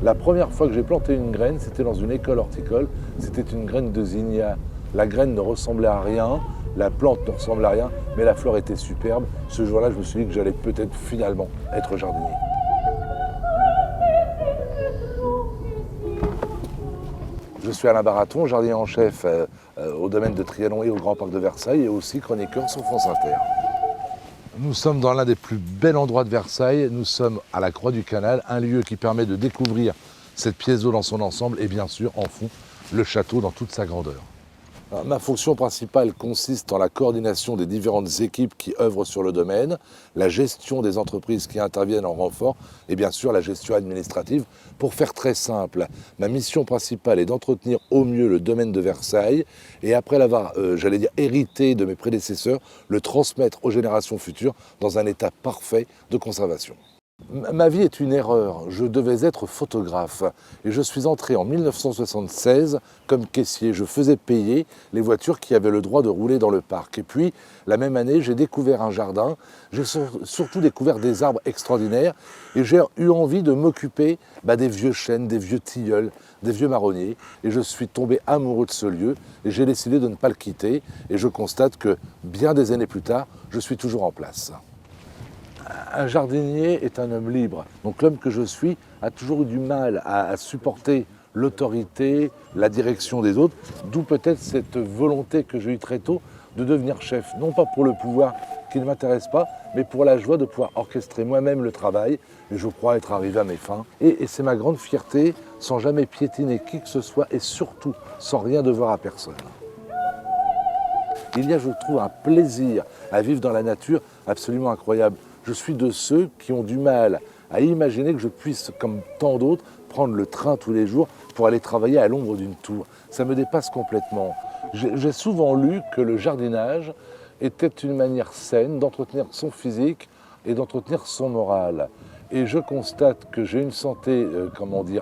La première fois que j'ai planté une graine, c'était dans une école horticole, c'était une graine de zinnia. La graine ne ressemblait à rien, la plante ne ressemblait à rien, mais la fleur était superbe. Ce jour-là, je me suis dit que j'allais peut-être finalement être jardinier. Je suis Alain Baraton, jardinier en chef au domaine de Trianon et au Grand Parc de Versailles et aussi chroniqueur sur France Inter. Nous sommes dans l'un des plus bels endroits de Versailles, nous sommes à la Croix du Canal, un lieu qui permet de découvrir cette pièce d'eau dans son ensemble et bien sûr, en fond, le château dans toute sa grandeur. Alors, ma fonction principale consiste en la coordination des différentes équipes qui œuvrent sur le domaine, la gestion des entreprises qui interviennent en renfort et bien sûr la gestion administrative. Pour faire très simple, ma mission principale est d'entretenir au mieux le domaine de Versailles et après l'avoir, hérité de mes prédécesseurs, le transmettre aux générations futures dans un état parfait de conservation. Ma vie est une erreur, je devais être photographe et je suis entré en 1976 comme caissier. Je faisais payer les voitures qui avaient le droit de rouler dans le parc. Et puis, la même année, j'ai découvert un jardin, j'ai surtout découvert des arbres extraordinaires et j'ai eu envie de m'occuper des vieux chênes, des vieux tilleuls, des vieux marronniers. Et je suis tombé amoureux de ce lieu et j'ai décidé de ne pas le quitter. Et je constate que bien des années plus tard, je suis toujours en place. Un jardinier est un homme libre. Donc l'homme que je suis a toujours eu du mal à supporter l'autorité, la direction des autres, d'où peut-être cette volonté que j'ai eue très tôt de devenir chef. Non pas pour le pouvoir qui ne m'intéresse pas, mais pour la joie de pouvoir orchestrer moi-même le travail. Et je crois être arrivé à mes fins. Et c'est ma grande fierté, sans jamais piétiner qui que ce soit et surtout sans rien devoir à personne. Il y a, je trouve, un plaisir à vivre dans la nature absolument incroyable. Je suis de ceux qui ont du mal à imaginer que je puisse, comme tant d'autres, prendre le train tous les jours pour aller travailler à l'ombre d'une tour. Ça me dépasse complètement. J'ai souvent lu que le jardinage était une manière saine d'entretenir son physique et d'entretenir son moral. Et je constate que j'ai une santé,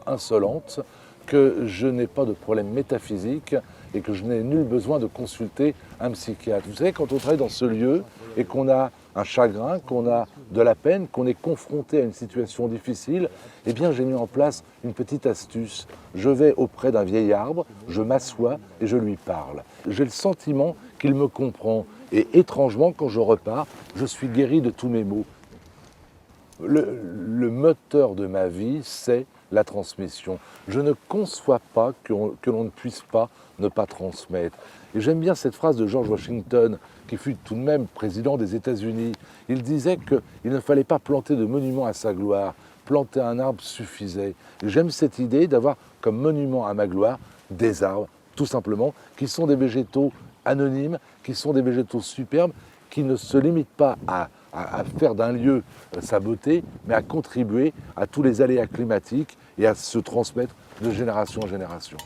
insolente, que je n'ai pas de problème métaphysique et que je n'ai nul besoin de consulter un psychiatre. Vous savez, quand on travaille dans ce lieu et qu'on a un chagrin, qu'on a de la peine, qu'on est confronté à une situation difficile, eh bien j'ai mis en place une petite astuce. Je vais auprès d'un vieil arbre, je m'assois et je lui parle. J'ai le sentiment qu'il me comprend et étrangement, quand je repars, je suis guéri de tous mes maux. Le moteur de ma vie, c'est la transmission. Je ne conçois pas que l'on ne puisse pas ne pas transmettre. Et j'aime bien cette phrase de George Washington, qui fut tout de même président des États-Unis. Il disait qu'il ne fallait pas planter de monument à sa gloire, planter un arbre suffisait. Et j'aime cette idée d'avoir comme monument à ma gloire des arbres, tout simplement, qui sont des végétaux anonymes, qui sont des végétaux superbes, qui ne se limitent pas à faire d'un lieu sa beauté, mais à contribuer à tous les aléas climatiques et à se transmettre de génération en génération.